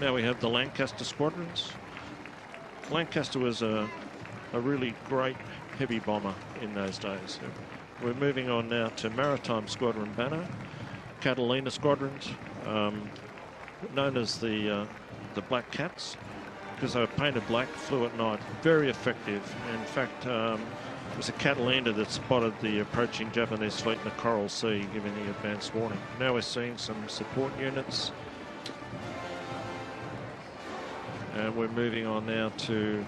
Now we have the Lancaster squadrons. Lancaster was a really great heavy bomber in those days. We're moving on now to Maritime Squadron Banner, Catalina squadrons, known as the Black Cats, because they were painted black, flew at night. Very effective. In fact, it was a Catalina that spotted the approaching Japanese fleet in the Coral Sea, giving the advance warning. Now we're seeing some support units. And we're moving on now to...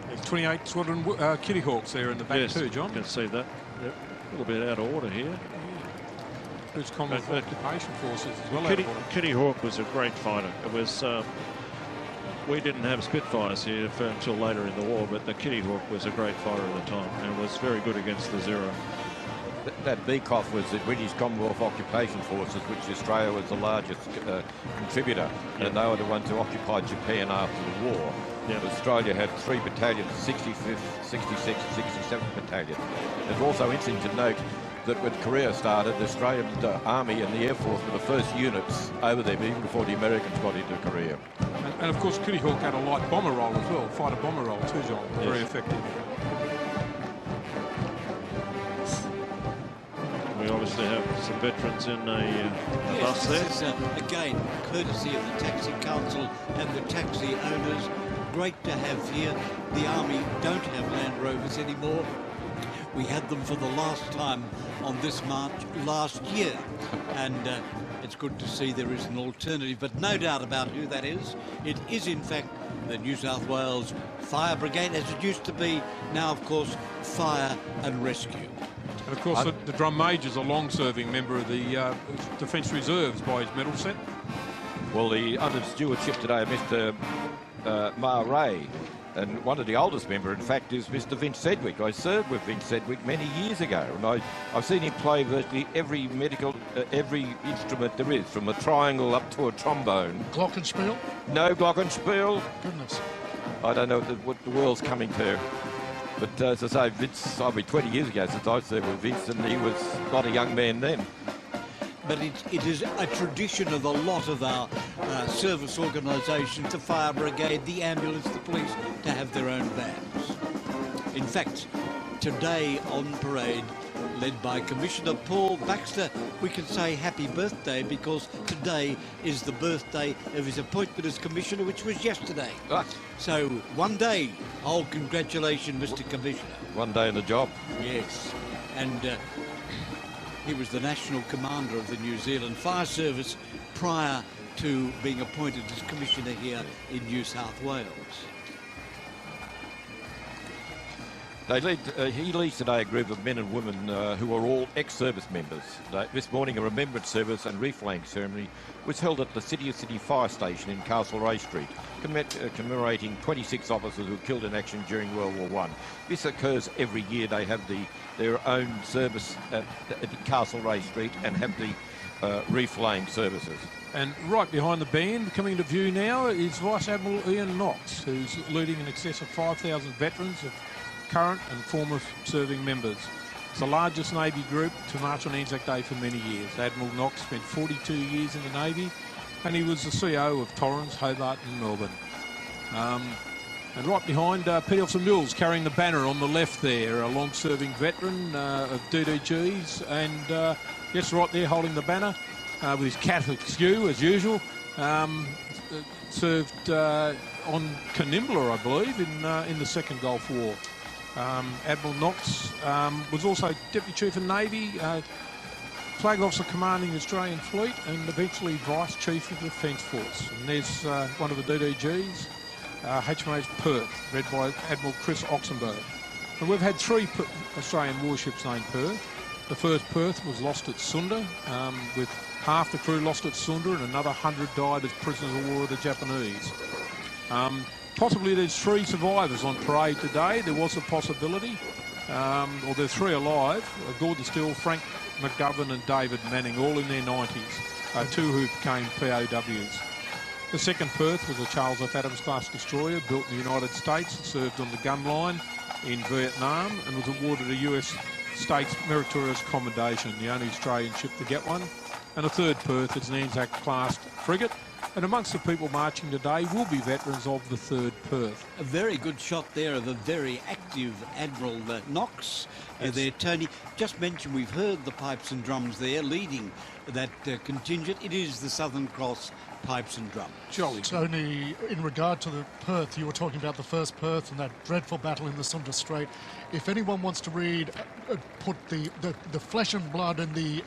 There's 28 Squadron Kitty Hawks there in the back too, John. You can see that. Yep. A little bit out of order here. There's Commonwealth Occupation Forces as well. Kitty Hawk was a great fighter. It was... we didn't have Spitfires here until later in the war, but the Kitty Hawk was a great fighter at the time and was very good against the Zero. That Beecroft was the British Commonwealth Occupation Forces, which Australia was the largest contributor, and they were the ones who occupied Japan after the war. Yep. Australia had 3 battalions, 65th, 66th, 67th Battalion. It's also interesting to note that when Korea started, the Australian Army and the Air Force were the first units over there, even before the Americans got into Korea. And of course, Kitty Hawk had a light bomber role as well, fighter bomber role too, John. Yes. Very effective. We obviously have some veterans in a bus there. This is, again, courtesy of the Taxi Council and the taxi owners. Great to have here. The Army don't have Land Rovers anymore. We had them for the last time on this march last year. And it's good to see there is an alternative, but no doubt about who that is. It is, in fact, the New South Wales Fire Brigade, as it used to be. Now, of course, Fire and Rescue. And of course, the Drum Major's a long-serving member of the Defence Reserves by his medal set. Well, under stewardship today, Mr. Ma Ray, and one of the oldest members, in fact, is Mr. Vince Sedgwick. I served with Vince Sedgwick many years ago, and I've seen him play virtually every every instrument there is, from a triangle up to a trombone. Glockenspiel? No glockenspiel. Goodness. I don't know what the world's coming to. But as I say, Vince, I'll be 20 years ago since I served with Vince, and he was not a young man then. But it is a tradition of a lot of our service organisations, the fire brigade, the ambulance, the police, to have their own bands. In fact, today on parade, led by Commissioner Paul Baxter, we can say happy birthday because today is the birthday of his appointment as Commissioner, which was yesterday. Ah. So one day, oh, congratulations, Mr. Commissioner. One day in the job. Yes, and he was the National Commander of the New Zealand Fire Service prior to being appointed as Commissioner here in New South Wales. He leads today a group of men and women who are all ex-service members. This morning a remembrance service and reflaying ceremony was held at the City Fire Station in Castlereagh Street, commemorating 26 officers who were killed in action during World War I. This occurs every year. They have their own service at Castlereagh Street and have the reflaying services. And right behind the band, coming into view now, is Vice Admiral Ian Knox, who's leading in excess of 5,000 veterans of current and former serving members. It's the largest Navy group to march on Anzac Day for many years. Admiral Knox spent 42 years in the Navy, and he was the CO of Torrens, Hobart and Melbourne. And right behind, Petty Officer Mills carrying the banner on the left there, a long-serving veteran of DDGs, and yes, right there holding the banner with his Catholic skew as usual. Served on Canimbla, I believe, in the Second Gulf War. Admiral Knox was also Deputy Chief of Navy, Flag Officer commanding the Australian Fleet, and eventually Vice Chief of the Defence Force. And there's one of the DDGs, HMAS Perth, led by Admiral Chris Oxenberg. And we've had 3 Australian warships named Perth. The first Perth was lost at Sunda, with half the crew lost at Sunda and another 100 died as prisoners of war of the Japanese. Possibly there's 3 survivors on parade today. There was a possibility, or there's 3 alive. Gordon Steele, Frank McGovern and David Manning, all in their 90s, 2 who became POWs. The second Perth was a Charles F. Adams class destroyer built in the United States, served on the gun line in Vietnam and was awarded a US States Meritorious Commendation, the only Australian ship to get one. And a third Perth is an Anzac class frigate, And amongst the people marching today will be veterans of the 3rd Perth. A very good shot there of a very active Admiral Knox. There, Tony. Just mentioned we've heard the pipes and drums there leading that contingent. It is the Southern Cross pipes and drums. Jolly. Tony, in regard to the Perth, you were talking about the first Perth and that dreadful battle in the Sunda Strait. If anyone wants to read, put the flesh and blood and the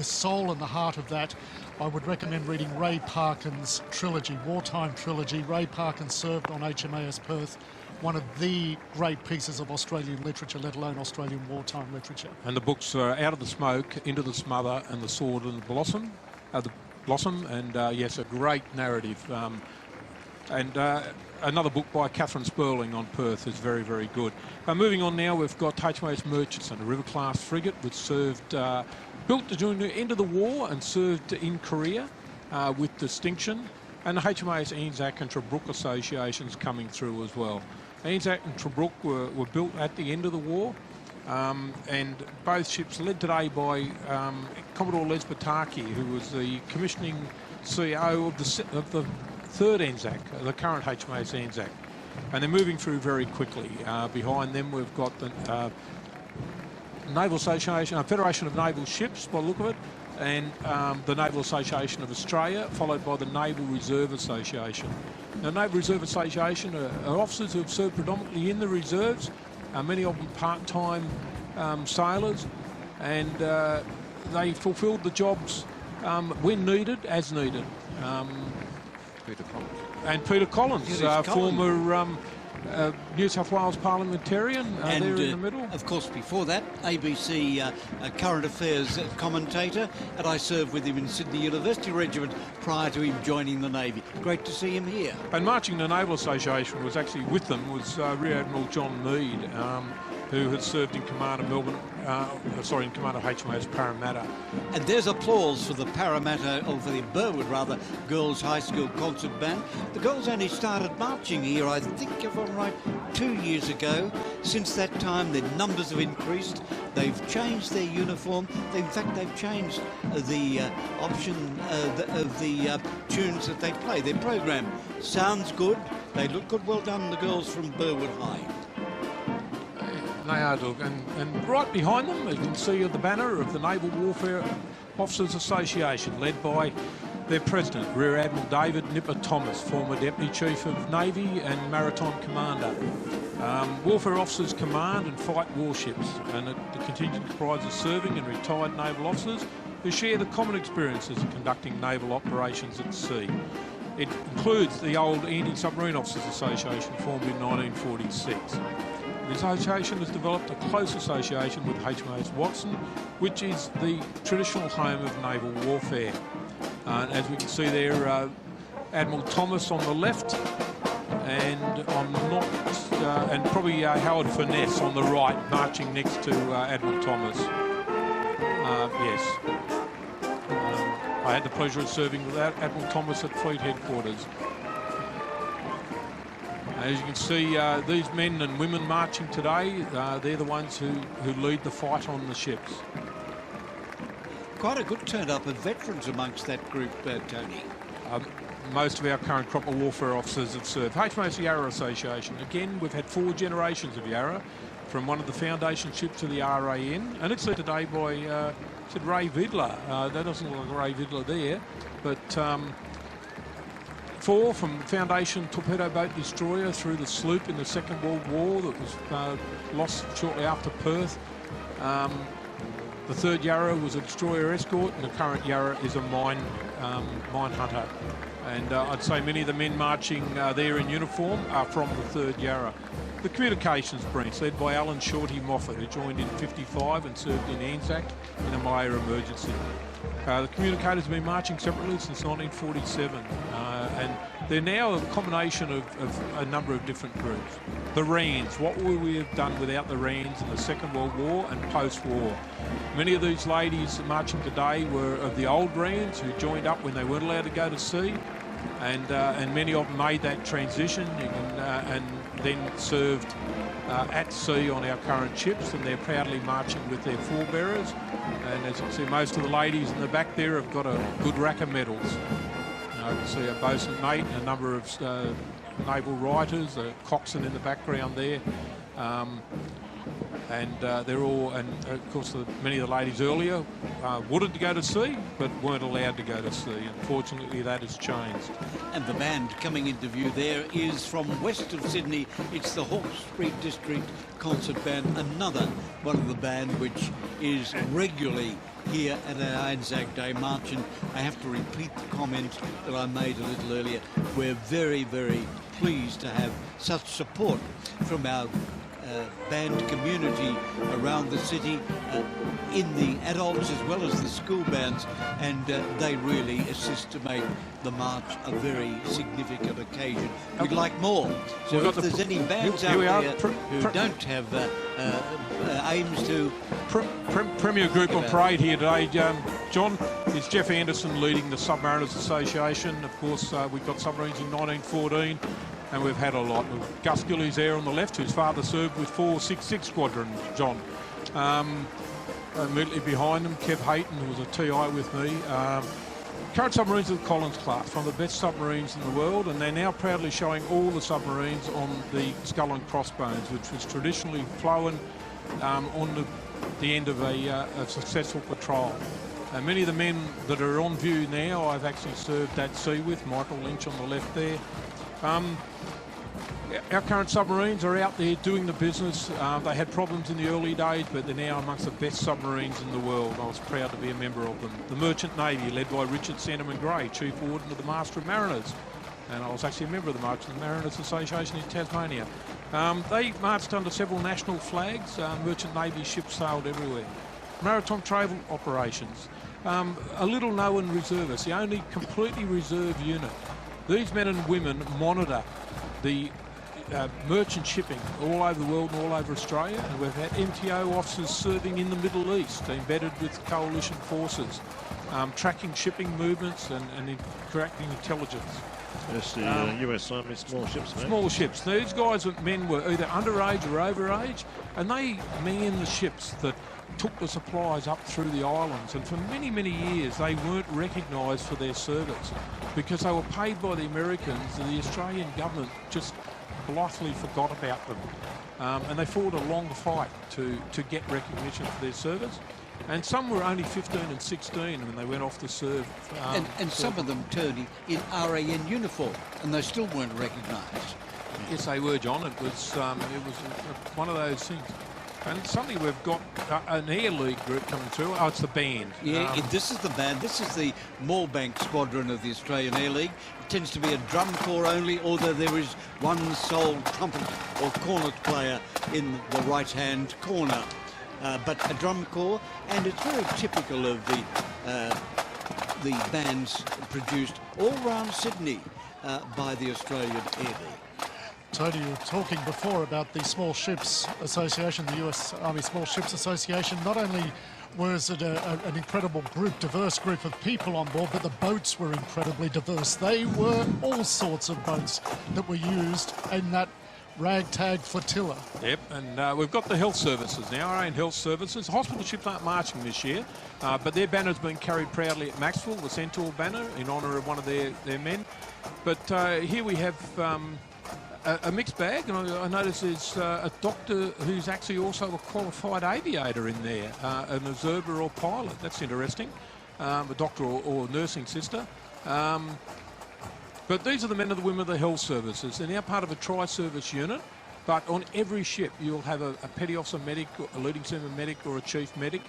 soul and the heart of that, I would recommend reading Ray Parkin's trilogy, wartime trilogy. Ray Parkin served on HMAS Perth, one of the great pieces of Australian literature, let alone Australian wartime literature. And the books are Out of the Smoke, Into the Smother, and The Sword and the Blossom. And yes, a great narrative. Another book by Catherine Sperling on Perth is very, very good. Moving on now, we've got HMAS Murchison, a river-class frigate which served, built during the end of the war and served in Korea with distinction. And the HMAS Anzac and Tobruk associations coming through as well. Anzac and Tobruk were built at the end of the war. And both ships led today by Commodore Les Bataki, who was the commissioning CEO of the 3rd Anzac, the current HMAS Anzac. And they're moving through very quickly. Behind them we've got the Naval Association, Federation of Naval Ships, by the look of it, and the Naval Association of Australia, followed by the Naval Reserve Association. The Naval Reserve Association are officers who have served predominantly in the reserves, many of them part-time sailors, and they fulfilled the jobs when needed, as needed. Peter Collins. And Peter Collins, former New South Wales parliamentarian, and there in the middle. Of course, before that, ABC current affairs commentator, and I served with him in Sydney University Regiment prior to him joining the Navy. Great to see him here. And marching the Naval Association was actually with them was Rear Admiral John Mead, who had served in command of in command of HMAS Parramatta. And there's applause for the Parramatta, or for the Burwood rather, Girls High School Concert Band. The girls only started marching here, I think, if I'm right, 2 years ago. Since that time, their numbers have increased. They've changed their uniform. In fact, they've changed the option of the tunes that they play. Their program sounds good. They look good. Well done, the girls from Burwood High. They are, and right behind them you can see the banner of the Naval Warfare Officers Association, led by their president, Rear Admiral David Nipper Thomas, former Deputy Chief of Navy and Maritime Commander. Warfare officers command and fight warships, and the contingent comprises serving and retired naval officers who share the common experiences of conducting naval operations at sea. It includes the old Anti-Submarine Officers Association, formed in 1946. The association has developed a close association with HMAS Watson, which is the traditional home of naval warfare. As we can see there, Admiral Thomas on the left, and and probably Howard Furness on the right, marching next to Admiral Thomas. Yes. I had the pleasure of serving with Admiral Thomas at Fleet Headquarters. As you can see, these men and women marching today, they're the ones who lead the fight on the ships. Quite a good turn-up of veterans amongst that group, Tony. Most of our current crop of warfare officers have served. HMAS Yarra Association, again, we've had 4 generations of Yarra, from one of the foundation ships of the RAN, and it's led today by Ray Vidler. That doesn't look like Ray Vidler there, but 4 from Foundation Torpedo Boat Destroyer through the sloop in the Second World War that was lost shortly after Perth. The 3rd Yarra was a destroyer escort, and the current Yarra is a mine hunter. And I'd say many of the men marching there in uniform are from the 3rd Yarra. The communications branch, led by Alan Shorty Moffat, who joined in '55 and served in Anzac in a Malaya emergency. The communicators have been marching separately since 1947, and they're now a combination of a number of different groups. The RANs, what would we have done without the RANs in the Second World War and post-war? Many of these ladies marching today were of the old RANs who joined up when they weren't allowed to go to sea, and many of them made that transition and then served at sea on our current ships, and they're proudly marching with their forebearers. And as you can see, most of the ladies in the back there have got a good rack of medals. I can see a bosun mate and a number of naval writers, a coxswain in the background there. They're all, and of course many of the ladies earlier wanted to go to sea but weren't allowed to go to sea. Unfortunately, that has changed. And the band coming into view there is from west of Sydney. It's the Hawke Street District Concert Band, another one of the band which is regularly here at our Anzac Day March. And I have to repeat the comment that I made a little earlier. We're very, very pleased to have such support from our band community around the city, in the adults as well as the school bands, and they really assist to make the march a very significant occasion. We'd like more. So if there's any bands out there who don't have aims to... Premier Group on parade here today, John, is Jeff Anderson leading the Submariners Association. Of course, we've got submarines in 1914. And we've had a lot. Gus Gillies there on the left, whose father served with 466 Squadron, John. Immediately behind them, Kev Hayton, who was a TI with me. Current submarines of the Collins class, one of the best submarines in the world, and they're now proudly showing all the submarines on the Skull and Crossbones, which was traditionally flown on the end of a successful patrol. Many of the men that are on view now, I've actually served at sea with. Michael Lynch on the left there. Our current submarines are out there doing the business. They had problems in the early days, but they're now amongst the best submarines in the world. I was proud to be a member of them. The Merchant Navy, led by Richard Sandeman Gray, Chief Warden of the Master of Mariners. And I was actually a member of the Merchant Mariners Association in Tasmania. They marched under several national flags. Merchant Navy ships sailed everywhere. Maritime travel operations. A little known reservists, the only completely reserve unit. These men and women monitor the merchant shipping all over the world and all over Australia, and we've had MTO officers serving in the Middle East, embedded with coalition forces, tracking shipping movements and collecting intelligence. Yes, the US Army small ships, mate. Small ships. These guys, men, were either underage or overage, and they manned the ships that took the supplies up through the islands, and for many, many years they weren't recognised for their service because they were paid by the Americans, and the Australian government just blithely forgot about them. And they fought a long fight to get recognition for their service. And some were only 15 and 16 when they went off to serve. And some of them turned in RAN uniform, and they still weren't recognised. Yes, they were, John. It was one of those things. And suddenly we've got an Air League group coming through. Oh, it's the band. Yeah, this is the band. This is the Moorebank Squadron of the Australian Air League. It tends to be a drum corps only, although there is one sole trumpet or cornet player in the right-hand corner. But a drum corps, and it's very typical of the bands produced all around Sydney by the Australian Air League. Tony, you were talking before about the Small Ships Association, the US Army Small Ships Association. Not only was it an incredible group, diverse group of people on board, but the boats were incredibly diverse. They were all sorts of boats that were used in that ragtag flotilla. Yep, and we've got the health services now, our own health services. Hospital ships aren't marching this year, but their banner's been carried proudly at Maxwell, the Centaur banner, in honour of one of their men. But here we have a mixed bag, and I notice there's a doctor who's actually also a qualified aviator in there, an observer or pilot. That's interesting. A doctor or nursing sister. But these are the men and the women of the health services. They're now part of a tri-service unit, but on every ship you'll have a petty officer medic, a leading seaman medic or a chief medic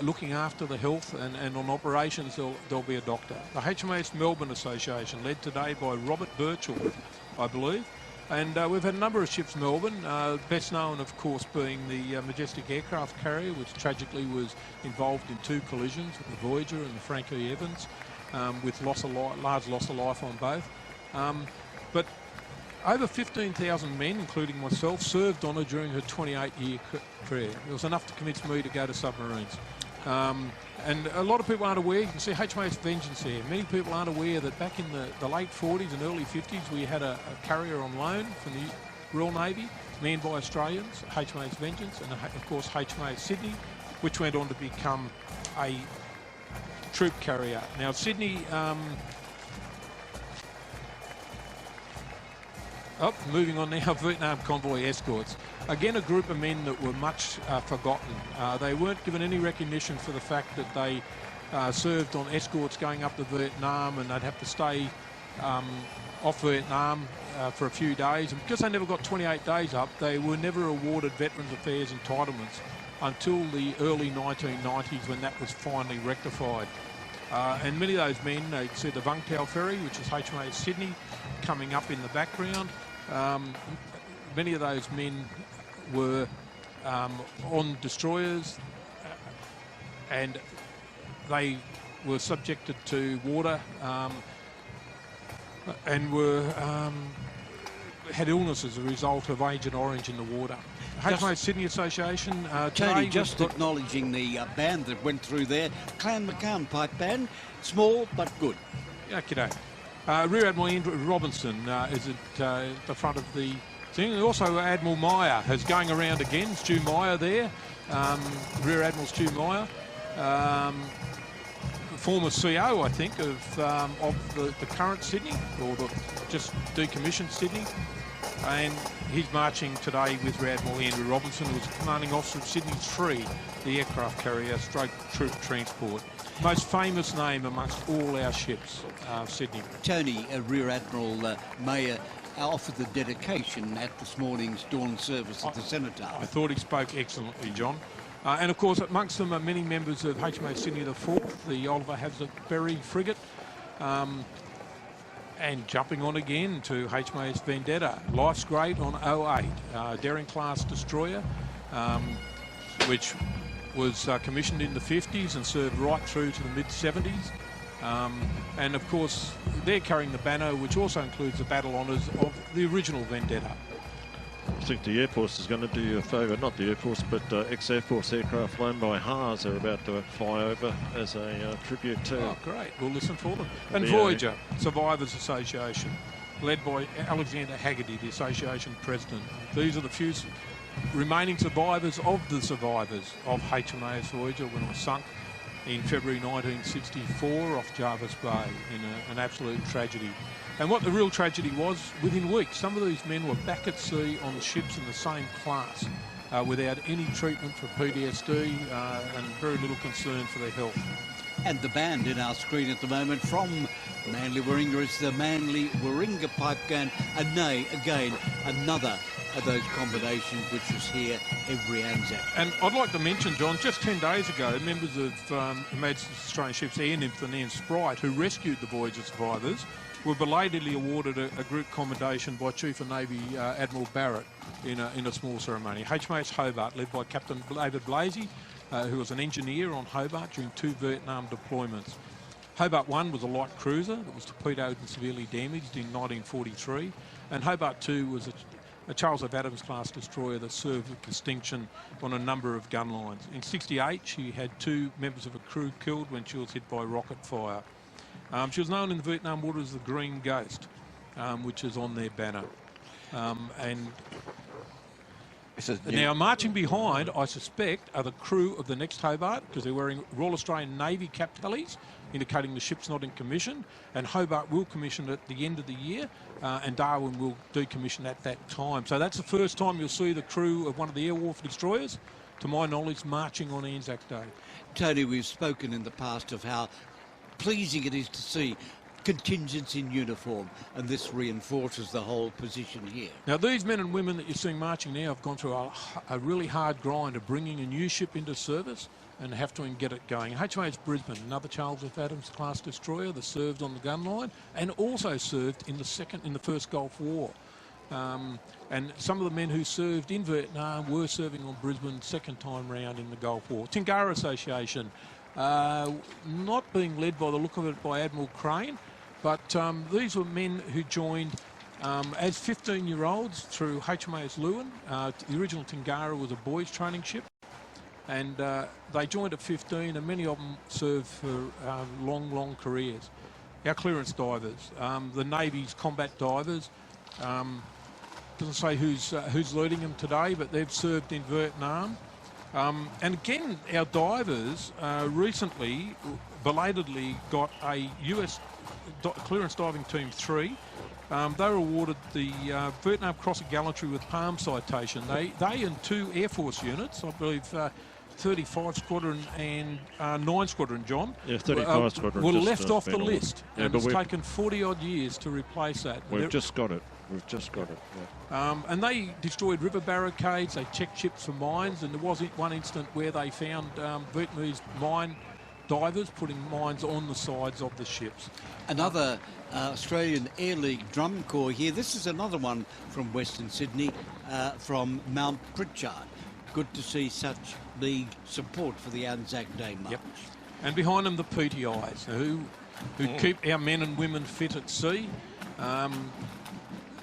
looking after the health, and on operations there'll be a doctor. The HMAS Melbourne Association, led today by Robert Birchall, I believe. And we've had a number of ships in Melbourne, best known, of course, being the Majestic aircraft carrier, which tragically was involved in 2 collisions with the Voyager and the Frank E. Evans, with large loss of life on both. But over 15,000 men, including myself, served on her during her 28-year career. It was enough to convince me to go to submarines. And a lot of people aren't aware. You can see HMAS Vengeance here. Many people aren't aware that back in the late 40s and early 50s, we had a carrier on loan from the Royal Navy, manned by Australians, HMAS Vengeance, and of course HMAS Sydney, which went on to become a troop carrier. Now Sydney Moving on now, Vietnam convoy escorts. Again, a group of men that were much forgotten. They weren't given any recognition for the fact that they served on escorts going up to Vietnam, and they'd have to stay off Vietnam for a few days. And because they never got 28 days up, they were never awarded Veterans Affairs entitlements until the early 1990s, when that was finally rectified. And many of those men, they see the Vung Tau ferry, which is HMAS Sydney, coming up in the background. Many of those men were on destroyers, and they were subjected to water and had illness as a result of Agent Orange in the water. HMAS Sydney Association. Tony, just acknowledging the band that went through there. Clan McCann Pipe Band, small but good. Yeah, g'day. Rear Admiral Andrew Robinson is at the front of the thing. And also Admiral Meyer is going around again. Stu Meyer there. Rear Admiral Stu Meyer. Former CO, I think, of the current Sydney, or the just decommissioned Sydney. And he's marching today with Rear Admiral Andrew Robinson, who was commanding officer of Sydney 3, the aircraft carrier stroke troop transport. Most famous name amongst all our ships, Sydney. Tony, Rear Admiral Mayer offered the dedication at this morning's dawn service at the Cenotaph. I thought he spoke excellently, John. And of course, amongst them are many members of HMAS Sydney the 4th, the Oliver Hazard Berry frigate. And jumping on again to HMAS Vendetta. Life's Great on 08, Daring class destroyer, which was commissioned in the 50s and served right through to the mid-70s. And of course, they're carrying the banner, which also includes the battle honours of the original Vendetta. I think the Air Force is going to do you a favour, not the Air Force, but ex-Air Force aircraft flown by Haas are about to fly over as a tribute to. Oh, great. We'll listen for them. And Voyager, Survivors Association, led by Alexander Haggerty, the association president. These are the few remaining survivors of the survivors of HMAS Voyager when it was sunk in February 1964 off Jarvis Bay in an absolute tragedy. And what the real tragedy was, within weeks, some of these men were back at sea on ships in the same class without any treatment for PTSD and very little concern for their health. And the band in our screen at the moment from Manly Warringah is the Manly Warringah Pipe Band, and nay, again, another of those combinations which is here every Anzac. And I'd like to mention, John, just 10 days ago, members of Her Majesty's Australian ships Air Nymph and Air Sprite, who rescued the Voyager survivors, were belatedly awarded a group commendation by Chief of Navy Admiral Barrett in a small ceremony. HMAS Hobart, led by Captain David Blasey, who was an engineer on Hobart during 2 Vietnam deployments. Hobart 1 was a light cruiser that was torpedoed and severely damaged in 1943, and Hobart 2 was a Charles F. Adams class destroyer that served with distinction on a number of gun lines. In '68, she had 2 members of a crew killed when she was hit by rocket fire. She was known in the Vietnam waters as the Green Ghost, which is on their banner. And now marching behind, I suspect, are the crew of the next Hobart, because they're wearing Royal Australian Navy cap tallies, indicating the ship's not in commission, and Hobart will commission at the end of the year, and Darwin will decommission at that time. So that's the first time you'll see the crew of one of the Air Warfare destroyers, to my knowledge, marching on Anzac Day. Tony, we've spoken in the past of how pleasing it is to see contingents in uniform, and this reinforces the whole position here. Now, these men and women that you're seeing marching now have gone through a really hard grind of bringing a new ship into service and have to get it going. HMAS Brisbane, another Charles F. Adams class destroyer that served on the gun line and also served in the First Gulf War. And some of the men who served in Vietnam were serving on Brisbane second time round in the Gulf War. Tingara Association, not being led by the look of it by Admiral Crane, but these were men who joined as 15-year-olds through HMAS Lewin. The original Tingara was a boys' training ship, and they joined at 15, and many of them served for long careers. Our clearance divers, the Navy's combat divers, doesn't say who's leading them today, but they've served in Vietnam. And again, our divers recently belatedly got a US Clearance Diving Team 3. They were awarded the Vietnam Cross of Gallantry with Palm Citation. They and 2 Air Force units, I believe, 35 Squadron and 9 Squadron, John. Yeah, 35 Squadron. Were left off the list. Yeah, and it's taken 40-odd years to replace that. We've just got it. We've just got it. Yeah. And they destroyed river barricades. They checked ships for mines. And there was one incident where they found Vietnamese mine divers putting mines on the sides of the ships. Another Australian Air League Drum Corps here. This is another one from Western Sydney, from Mount Pritchard. Good to see such league support for the Anzac Day March. Yep. And behind them, the PTIs, who keep our men and women fit at sea.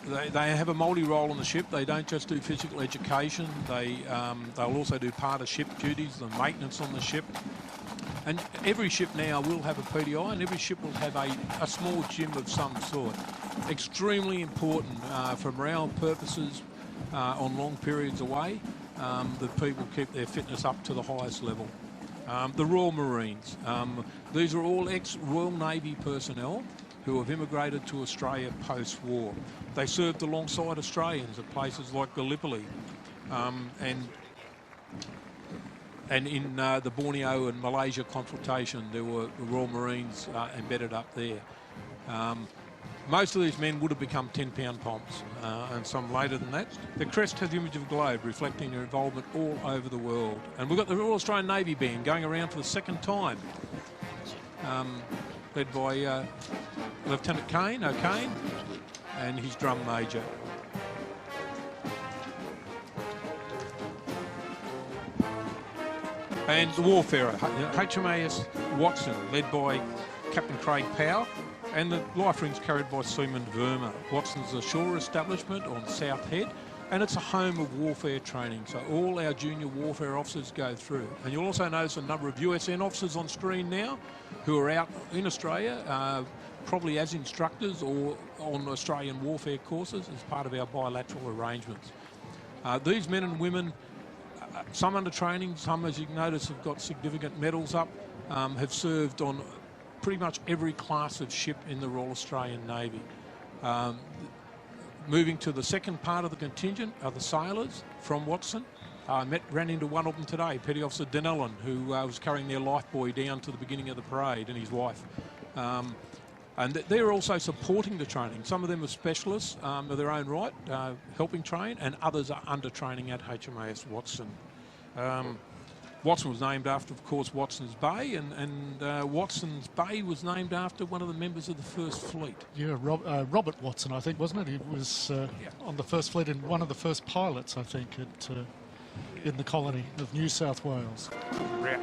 They have a multi-role on the ship. They don't just do physical education. They'll also do part of ship duties, the maintenance on the ship. And every ship now will have a PTI, and every ship will have a small gym of some sort. Extremely important for morale purposes on long periods away, that people keep their fitness up to the highest level. The Royal Marines. These are all ex-Royal Navy personnel who have immigrated to Australia post-war. They served alongside Australians at places like Gallipoli and in the Borneo and Malaysia confrontation. There were the Royal Marines embedded up there. Most of these men would have become 10-pound pomps, and some later than that. The crest has the image of a globe reflecting their involvement all over the world. And we've got the Royal Australian Navy Band going around for the second time, led by Lieutenant O'Kane and his drum major. And the Warfarer, HMAS Watson, led by Captain Craig Powell, and the life rings carried by Seaman Verma. Watson's a shore establishment on South Head, and it's a home of warfare training, so all our junior warfare officers go through. And you'll also notice a number of USN officers on screen now who are out in Australia, probably as instructors or on Australian warfare courses as part of our bilateral arrangements. These men and women, some under training, some, as you can notice, have got significant medals up, have served on pretty much every class of ship in the Royal Australian Navy. Moving to the second part of the contingent are the sailors from Watson. Ran into one of them today, Petty Officer Denellen, who was carrying their lifebuoy down to the beginning of the parade, and his wife. And they're also supporting the training. Some of them are specialists of their own right, helping train, and others are under training at HMAS Watson. Watson was named after, of course, Watson's Bay, and Watson's Bay was named after one of the members of the First Fleet. Yeah, Robert Watson, I think, wasn't it? He was on the First Fleet and one of the first pilots, I think, in the colony of New South Wales. Yeah.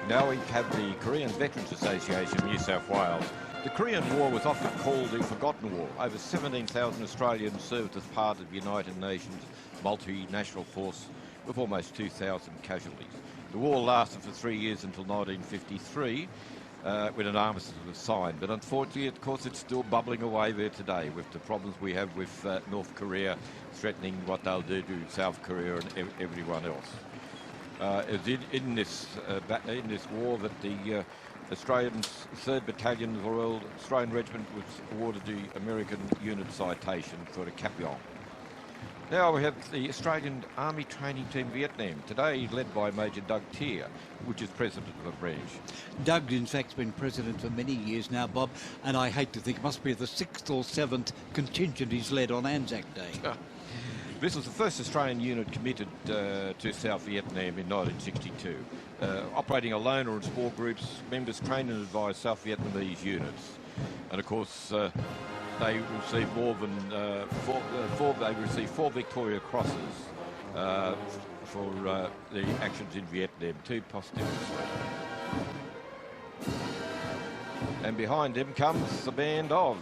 Now we have the Korean Veterans Association, New South Wales. The Korean War was often called the Forgotten War. Over 17,000 Australians served as part of the United Nations multinational force with almost 2,000 casualties. The war lasted for 3 years until 1953, when an armistice was signed. But unfortunately, of course, it's still bubbling away there today with the problems we have with North Korea threatening what they'll do to South Korea and everyone else. It was in this war that the Australian 3rd Battalion of the Royal Australian Regiment was awarded the American Unit Citation for the Capion. Now we have the Australian Army Training Team Vietnam, today led by Major Doug Tier, which is president of the branch. Doug, in fact, has been president for many years now, Bob, and I hate to think it must be the 6th or 7th contingent he's led on Anzac Day. This was the first Australian unit committed to South Vietnam in 1962. Operating alone or in small groups, members trained and advised South Vietnamese units. And of course, they received more than they received 4 Victoria Crosses for the actions in Vietnam, 2 posthumously. And behind him comes the band of.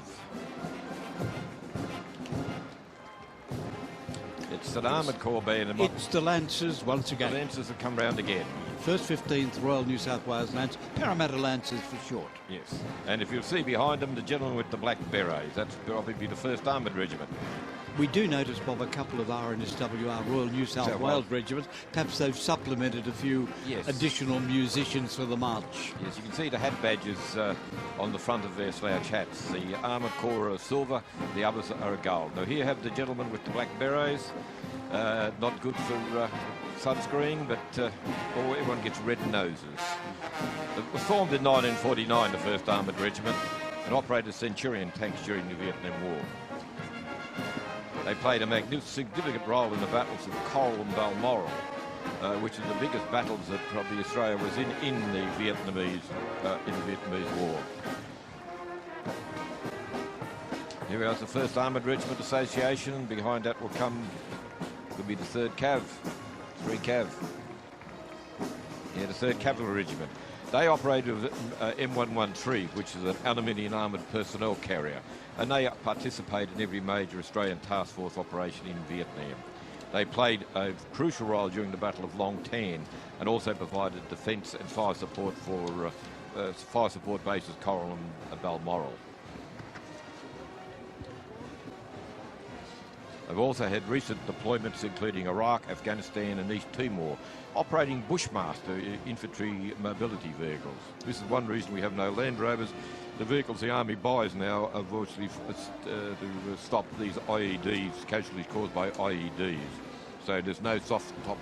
It's an Armoured Corps band. It's the Lancers once again. The Lancers have come round again. 1st 15th Royal New South Wales Lance, Parramatta Lancers for short. Yes, and if you'll see behind them, the gentleman with the black berets, that's probably the 1st Armoured Regiment. We do notice, Bob, a couple of RNSWR Royal New South Wales regiments. Perhaps they've supplemented a few additional musicians for the march. Yes, you can see the hat badges on the front of their slouch hats. The Armoured Corps are silver, the others are gold. Now here you have the gentleman with the black berets. Not good for sunscreen, but everyone gets red noses. It was formed in 1949, the 1st Armoured Regiment, and operated Centurion tanks during the Vietnam War. They played a significant role in the battles of Coral and Balmoral, which are the biggest battles that probably Australia was in the Vietnamese War. Here we are, the 1st Armoured Regiment Association, and behind that will be the 3rd Cav, 3 Cav. Yeah, the 3rd Cavalry Regiment. They operated with M113, which is an aluminium armoured personnel carrier, and they participate in every major Australian task force operation in Vietnam. They played a crucial role during the Battle of Long Tan, and also provided defence and fire support for fire support bases Coral and Balmoral. They've also had recent deployments including Iraq, Afghanistan and East Timor, operating Bushmaster infantry mobility vehicles. This is one reason we have no Land Rovers. The vehicles the Army buys now are virtually to stop these IEDs, casualties caused by IEDs. So there's no soft-top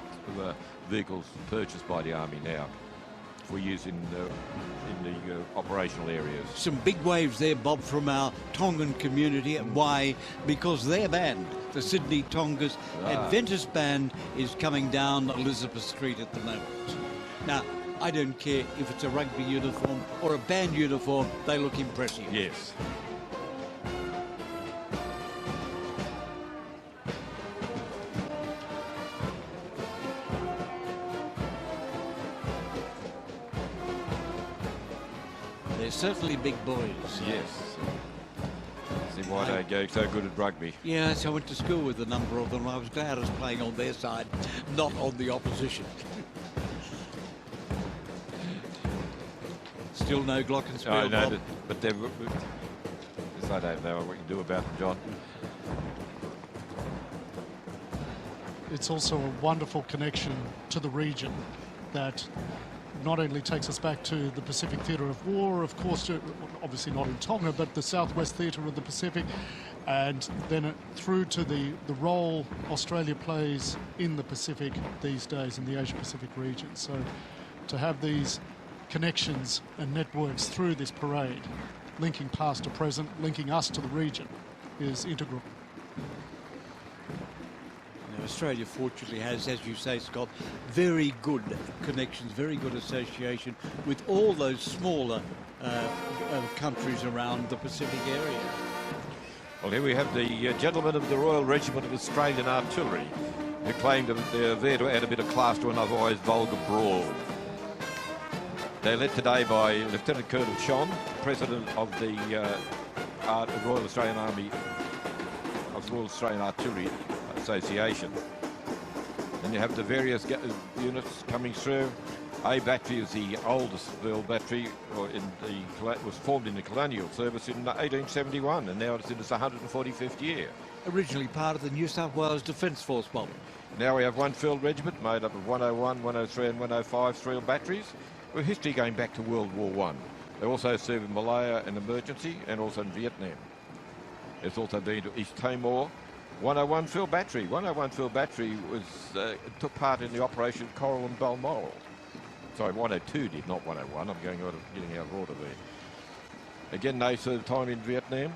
vehicles purchased by the Army now for use in the operational areas. Some big waves there, Bob, from our Tongan community. Why? Because their band, the Sydney Tongas Adventist Band, is coming down Elizabeth Street at the moment. Now, I don't care if it's a rugby uniform or a band uniform, they look impressive. Yes. They're certainly big boys. Yes. See why they go so good at rugby. Yes, I went to school with a number of them. I was glad I was playing on their side, not on the opposition. Still no glockenspiel. I know, but they're... I don't know what you can do about them, John. It's also a wonderful connection to the region that not only takes us back to the Pacific Theatre of War, of course, obviously not in Tonga, but the Southwest Theatre of the Pacific, and then through to the role Australia plays in the Pacific these days, in the Asia-Pacific region. So to have these connections and networks through this parade, linking past to present, linking us to the region, is integral. Australia fortunately has, as you say, Scott, very good connections, very good association with all those smaller countries around the Pacific area. Well, here we have the gentlemen of the Royal Regiment of Australian Artillery, who claim that they're there to add a bit of class to an otherwise vulgar brawl. They're led today by Lieutenant Colonel Chon, President of the Royal Australian Army, of the Royal Australian Artillery Association. Then you have the various units coming through. A battery is the oldest field battery, was formed in the colonial service in 1871, and now it's in its 145th year. Originally part of the New South Wales Defence Force, Bob. Now we have one field regiment made up of 101, 103 and 105 field batteries, with history going back to World War I. They also serve in Malaya and emergency, and also in Vietnam. It's also been to East Timor. 101 field battery. 101 field battery was took part in the Operation Coral and Balmoral. Sorry, 102 did, not 101. I'm getting out of order there. Again, they served time in Vietnam.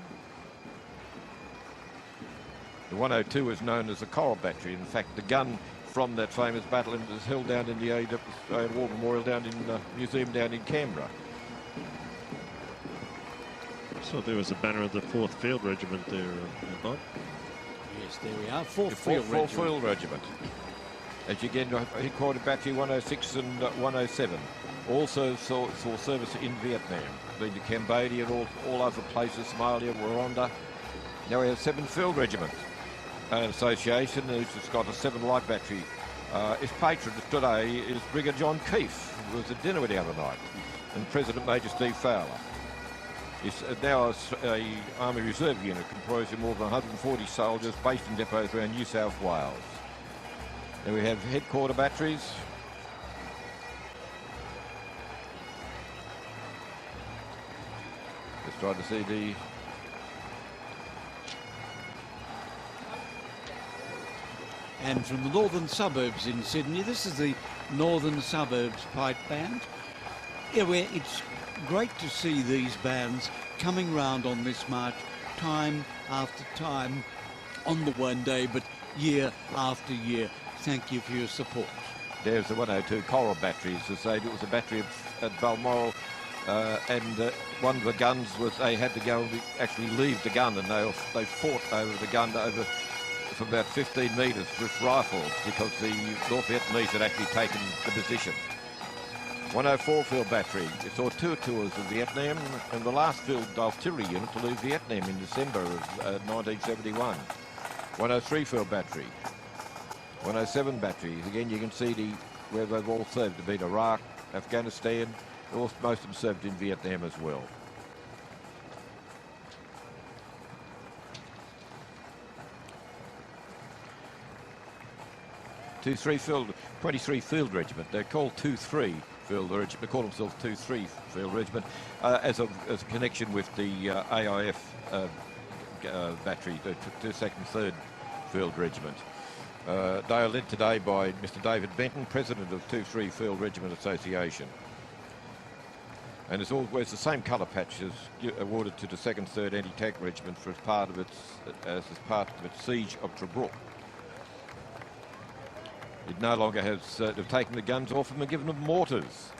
The 102 is known as the Coral Battery. In fact, the gun from that famous battle is held down in the Australian War Memorial down in the museum down in Canberra. So there was a banner of the 4th Field Regiment there, Bob. Yes, there we are. 4th Field Regiment. As you get headquartered Battery 106 and 107. Also saw service in Vietnam, been to Cambodia and all other places, Somalia, Rwanda. Now we have 7 Field Regiment. An association who's got a 7 light battery. Its patron today is Brigadier John Keefe, who was at dinner with the other night, and President Major Steve Fowler. is now a Army Reserve unit comprised of more than 140 soldiers based in depots around New South Wales. Then we have headquarter batteries. Let's try to see the... And from the northern suburbs in Sydney, this is the Northern Suburbs Pipe Band. Yeah, where it's great to see these bands coming round on this march time after time, on the one day, but year after year. Thank you for your support. There's the 102 Coral batteries. As I said, it was a battery at Balmoral, and one of the guns was they had to go actually leave the gun, and they fought over the gun for about 15 metres with rifles because the North Vietnamese had actually taken the position. 104 field battery. It saw 2 tours of Vietnam and the last field artillery unit to leave Vietnam in December of 1971. 103 field battery. 107 batteries. Again, you can see where they've all served. They've been Iraq, Afghanistan. Most of them served in Vietnam as well. Two-3 field, 23 field regiment. They're called 2-3 field regiment. They call themselves 2-3 field regiment as a connection with the AIF battery, the 2nd, 3rd field regiment. They are led today by Mr. David Benton, president of 2-3 Field Regiment Association. And it's always the same colour patch as awarded to the 2nd, 3rd Anti-Tank Regiment for as part of its siege of Tobruk. It no longer has, they've taken the guns off them and given them mortars.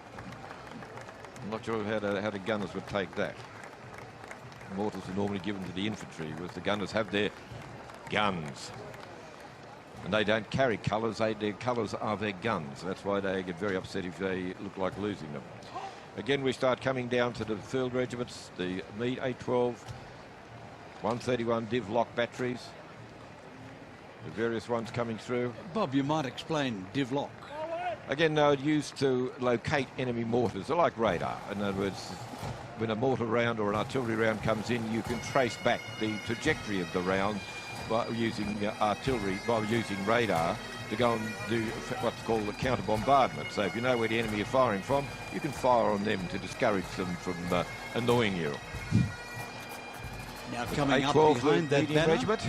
I'm not sure how the gunners would take that. Mortars are normally given to the infantry, whereas the gunners have their guns. And they don't carry colours, their colours are their guns. That's why they get very upset if they look like losing them. Again, we start coming down to the field regiments, the Meade 812, 131 Div Lock batteries. The various ones coming through. Bob, you might explain Div Lock. Again, they were used to locate enemy mortars. They're like radar. In other words, when a mortar round or an artillery round comes in, you can trace back the trajectory of the round by using using radar to go and do what's called a counter bombardment. So if you know where the enemy are firing from, you can fire on them to discourage them from annoying you. Now coming up behind that banner. Regiment.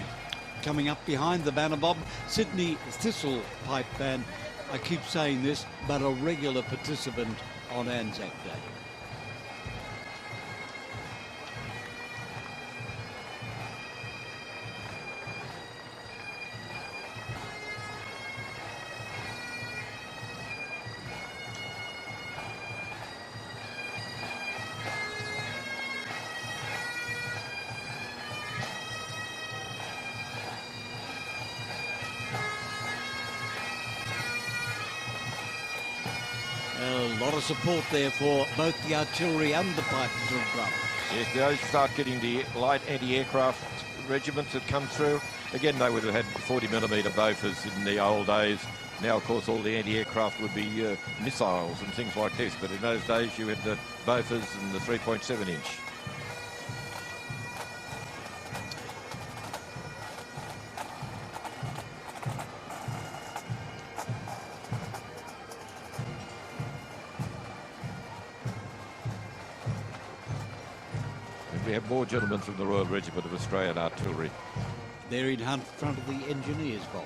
Coming up behind the banner, Bob, Sydney Thistle Pipe Band. I keep saying this, but a regular participant on Anzac Day. A lot of support there for both the artillery and the pipers and drums. Yes, those start getting the light anti-aircraft regiments that come through. Again, they would have had 40mm Bofors in the old days. Now, of course, all the anti-aircraft would be missiles and things like this. But in those days, you had the Bofors and the 3.7-inch. We have more gentlemen from the Royal Regiment of Australian Artillery. They're in front of the engineers, Bob.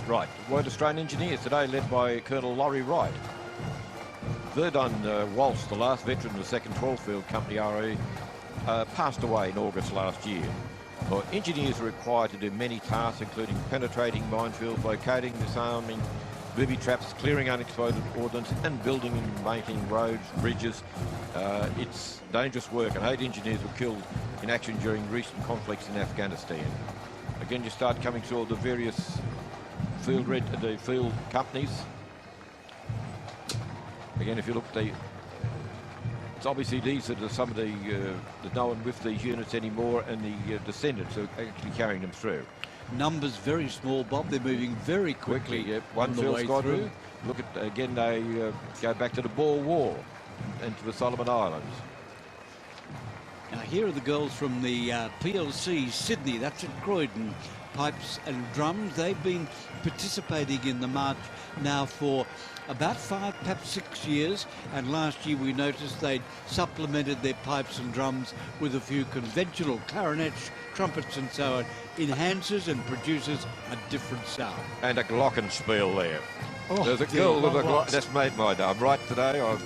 Right, Royal Australian Engineers today led by Colonel Laurie Wright. Verdun Walsh, the last veteran of the 2nd 12th Field Company RE, passed away in August last year. Well, engineers are required to do many tasks, including penetrating minefields, locating, disarming booby traps, clearing unexploded ordnance, and building and maintaining roads, bridges. It's dangerous work, and 8 engineers were killed in action during recent conflicts in Afghanistan. Again, you start coming through all the various field companies. Again, if you look at it's obviously these are some of the no one with these units anymore, and the descendants are actually carrying them through. Numbers very small, Bob. They're moving very quickly. Yep. One field squadron, look at, again, they go back to the Boer War and to the Solomon Islands. Now here are the girls from the PLC Sydney, that's at Croydon, pipes and drums. They've been participating in the march now for about 5, perhaps 6 years, and last year we noticed they'd supplemented their pipes and drums with a few conventional clarinets, trumpets and so on, enhances and produces a different sound. And a glockenspiel there. Oh, there's a girl with a glock. That's made my day. I'm right today.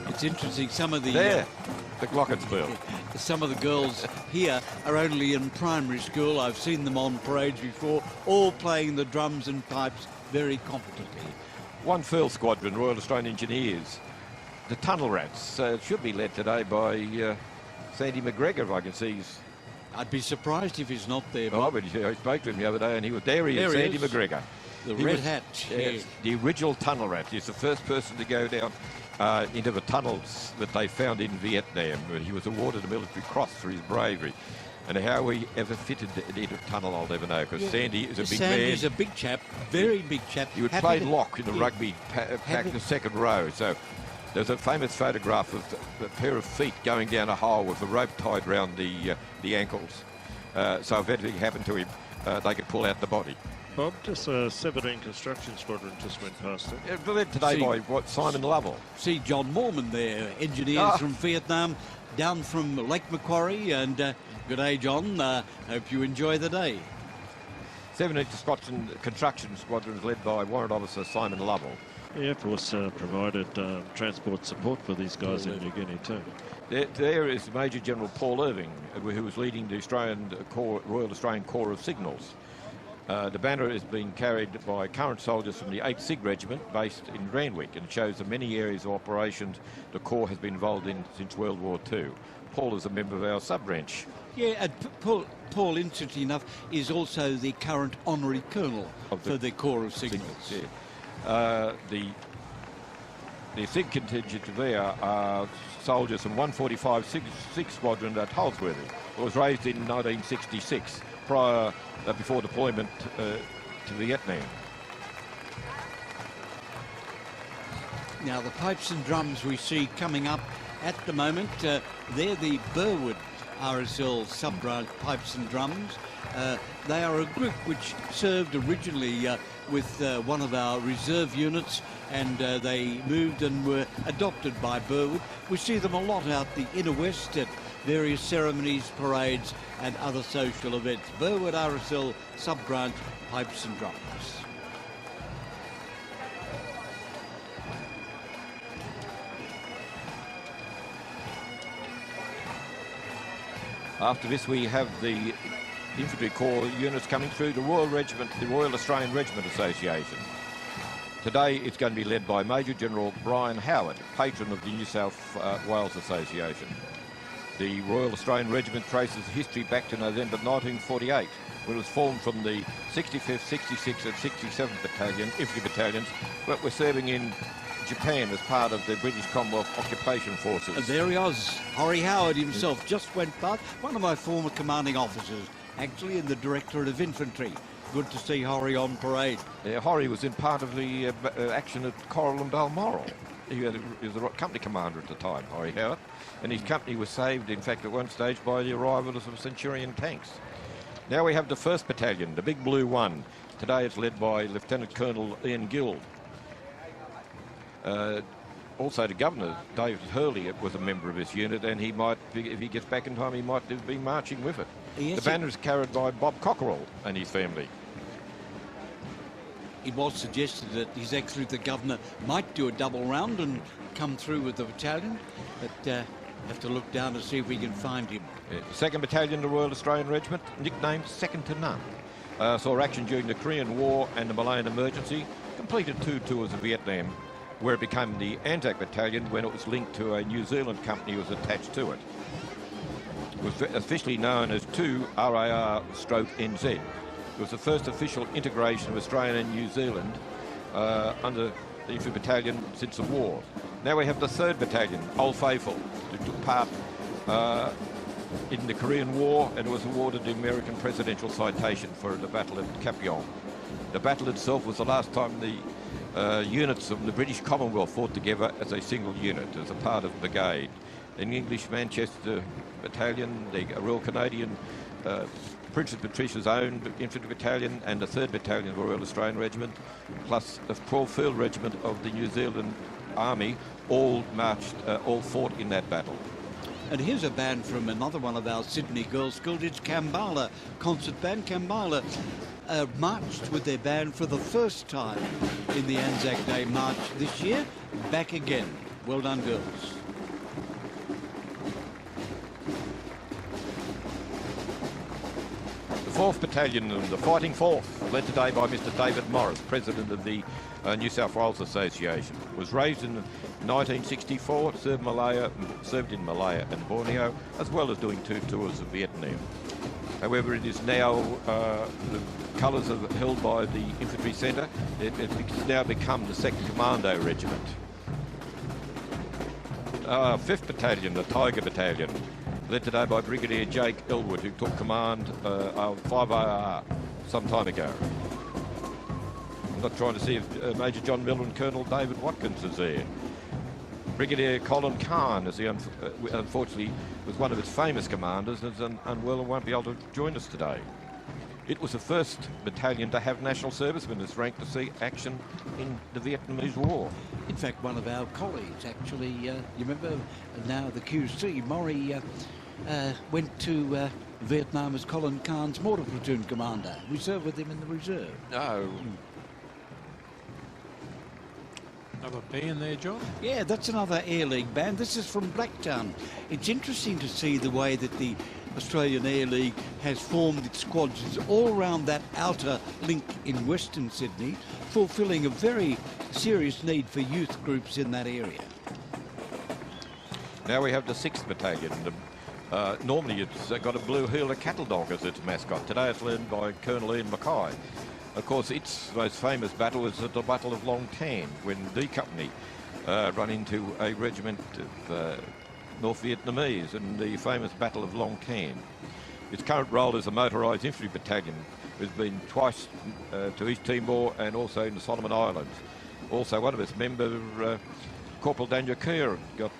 It's interesting, some of the... the glockenspiel. Some of the girls here are only in primary school. I've seen them on parades before, all playing the drums and pipes very competently. One field squadron, Royal Australian Engineers. The Tunnel Rats should be led today by Sandy McGregor, if I can see. I'd be surprised if he's not there. Oh, but I spoke to him the other day, and he was there. He is, Sandy McGregor. The red hat. Yes, the original Tunnel Rat. He's the first person to go down into the tunnels that they found in Vietnam. He was awarded a Military Cross for his bravery. And how he ever fitted into a tunnel, I'll never know, because Sandy is a big man. Sandy's a big chap, very big chap. He would play lock in the rugby pack, the second row. So there's a famous photograph of a pair of feet going down a hole with a rope tied round the ankles. So if anything happened to him, they could pull out the body. Bob, just a 17 construction squadron just went past it. Yeah, led today by Simon Lovell. See John Moorman there, engineers from Vietnam, down from Lake Macquarie, and good day, John. Hope you enjoy the day. 17th Construction Squadron is led by Warrant Officer Simon Lovell. The Air Force provided transport support for these guys in New Guinea too. There is Major General Paul Irving, who was leading the Royal Australian Corps of Signals. The banner is being carried by current soldiers from the 8th SIG Regiment based in Randwick, and shows the many areas of operations the Corps has been involved in since World War II. Paul is a member of our sub-branch. Yeah, and Paul, interestingly enough, is also the current honorary colonel for the Corps of Signals. Yeah. The SIG contingent there are soldiers from 145 SIG Squadron at Holsworthy. It was raised in 1966, before deployment to Vietnam. Now the pipes and drums we see coming up at the moment, they're the Burwood RSL sub-branch pipes and drums. They are a group which served originally with one of our reserve units, and they moved and were adopted by Burwood. We see them a lot out the inner west at various ceremonies, parades and other social events. Burwood RSL sub-branch pipes and drums. After this, we have the Infantry Corps units coming through, the Royal Regiment, the Royal Australian Regiment Association. Today it's going to be led by Major General Brian Howard, patron of the New South Wales Association. The Royal Australian Regiment traces history back to November 1948, when it was formed from the 65th, 66th and 67th Battalion, Infantry Battalions, that were serving in Japan as part of the British Commonwealth Occupation Forces. And there he was, Horry Howard himself, just went past, one of my former commanding officers, actually in the Directorate of Infantry. Good to see Horry on parade. Horry was in part of the action at Coral and Balmoral. He was the company commander at the time, Horry Howard, and his company was saved, in fact, at one stage by the arrival of some Centurion tanks. Now we have the 1st Battalion, the Big Blue One. Today it's led by Lieutenant Colonel Ian Guild. Also the Governor, David Hurley, was a member of this unit, and he might, if he gets back in time, he might be marching with it. Yes, the banner is carried by Bob Cockerell and his family. It was suggested that His Excellency the Governor might do a double round and come through with the battalion, but have to look down to see if we can find him. 2nd Battalion, the Royal Australian Regiment, nicknamed Second to None. Saw action during the Korean War and the Malayan Emergency, completed 2 tours of Vietnam, where it became the Anzac Battalion when it was linked to a New Zealand company that was attached to it. It was officially known as 2 RAR/NZ. It was the first official integration of Australia and New Zealand under the Infantry Battalion since the war. Now we have the 3rd Battalion, Old Faithful, who took part in the Korean War and was awarded the American Presidential Citation for the Battle of Cap Yong. The battle itself was the last time the units of the British Commonwealth fought together as a single unit, as a part of the brigade. An English Manchester Battalion, the Royal Canadian Princess Patricia's own infantry battalion, and the 3rd Battalion of the Royal Australian Regiment, plus the 12th Field Regiment of the New Zealand Army, all fought in that battle. And here's a band from another one of our Sydney Girls' Schools. It's Kambala Concert Band. Kambala marched with their band for the first time in the Anzac Day March this year. Back again. Well done, girls. The 4th Battalion, the Fighting 4th, led today by Mr. David Morris, President of the New South Wales Association, was raised in 1964, served in Malaya and Borneo, as well as doing 2 tours of Vietnam. However, it is now, the colours are held by the Infantry Centre. It's now become the 2nd Commando Regiment. 5th Battalion, the Tiger Battalion, led today by Brigadier Jake Elwood, who took command of 5IR some time ago. I'm not trying to see if Major John Miller and Colonel David Watkins is there. Brigadier Colin Kahn, as he unfortunately was one of its famous commanders, is unwell and won't be able to join us today. It was the 1st battalion to have national servicemen as ranked to see action in the Vietnamese War. In fact, one of our colleagues, actually, you remember now the QC, Maury, went to Vietnam as Colin Kahn's mortar platoon commander. We served with him in the reserve. No. Another band there, John? Yeah, that's another Air League band. This is from Blacktown. It's interesting to see the way that the Australian Air League has formed its squadrons all around that outer link in Western Sydney, fulfilling a very serious need for youth groups in that area. Now we have the 6th Battalion. Normally it's got a blue heeler cattle dog as its mascot. Today it's led by Colonel Ian Mackay. Of course, its most famous battle was at the Battle of Long Tan, when D Company run into a regiment of North Vietnamese in the famous Battle of Long Tan. Its current role is a motorised infantry battalion. Has been twice to East Timor and also in the Solomon Islands. Also, one of its members, Corporal Daniel Kerr, got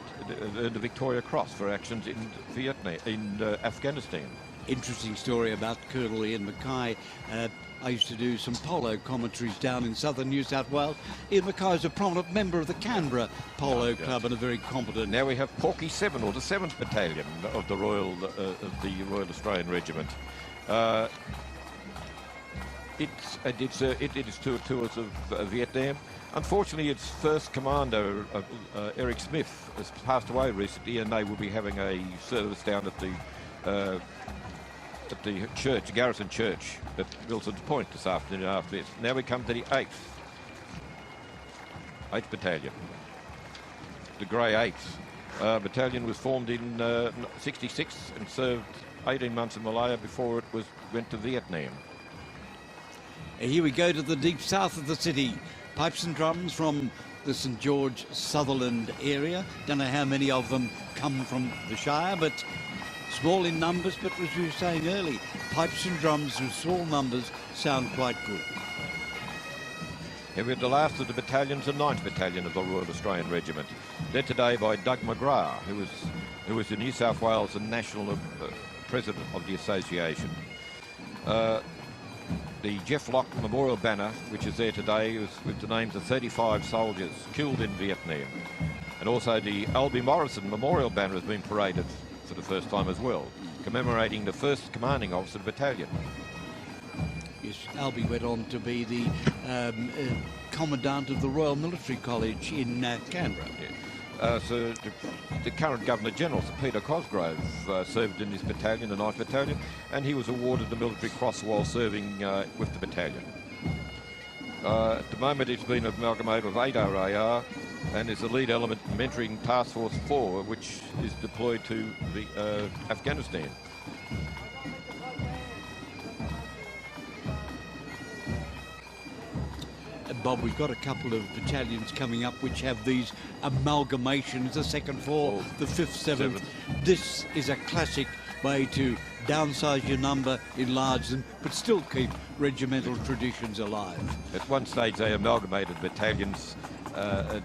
the Victoria Cross for actions in Vietnam, in Afghanistan. Interesting story about Colonel Ian Mackay. I used to do some polo commentaries down in southern New South Wales. Ian Mackay is a prominent member of the Canberra Polo Club and a very competent... Now we have Porky 7, or the 7th Battalion of the Royal Australian Regiment. It is 2 tours of Vietnam. Unfortunately, its first commander, Eric Smith, has passed away recently, and they will be having a service down at the church, Garrison Church at Wilson's Point this afternoon after this. Now we come to the 8th Battalion. The Grey 8th Battalion was formed in 66 and served 18 months in Malaya before it went to Vietnam. Here we go to the deep south of the city. Pipes and drums from the St George Sutherland area. Don't know how many of them come from the Shire, but small in numbers, but as we were saying early, pipes and drums with small numbers sound quite good. Here we have the last of the battalions, the 9th Battalion of the Royal Australian Regiment, led today by Doug McGrath, who was the New South Wales and National President of the Association. The Jeff Locke Memorial Banner, which is there today, is with the names of 35 soldiers killed in Vietnam. And also the Albie Morrison Memorial Banner has been paraded for the first time as well, commemorating the 1st Commanding Officer Battalion. Yes, Albie went on to be the Commandant of the Royal Military College in Canberra. Yeah. So the current Governor-General, Sir Peter Cosgrove, served in this battalion, the 9th Battalion, and he was awarded the Military Cross while serving with the battalion. At the moment it's been amalgamated with 8 RAR and is the lead element mentoring Task Force 4, which is deployed to the Afghanistan. Bob, we've got a couple of battalions coming up which have these amalgamations, the 2nd, 4th, the 5th, 7th. This is a classic way to downsize your number, enlarge them, but still keep regimental traditions alive. At one stage, they amalgamated battalions, and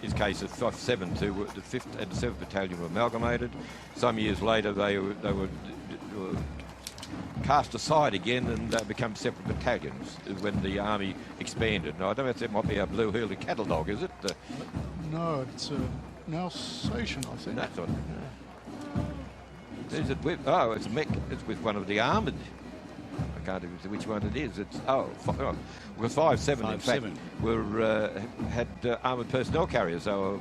in case of 5th, 7th, the 5th and the 7th Battalion were amalgamated. Some years later, they were cast aside again and become separate battalions when the army expanded. Now, I don't know if that might be a blue-heeled cattle dog, is it? No, it's an Alsatian, I think. That's what. Is it with? Oh, it's a mech. It's with one of the armoured. I can't remember which one it is. It's because 5-7 in fact had armoured personnel carriers. They were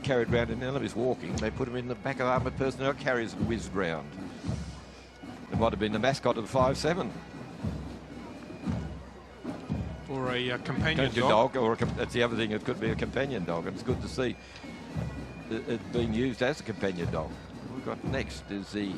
carried around in elevators walking. They put them in the back of armoured personnel carriers and whizzed round. It might have been the mascot of the 5-7. Or a companion dog. Or that's the other thing. It could be a companion dog. And it's good to see it being used as a companion dog. What we've got next is the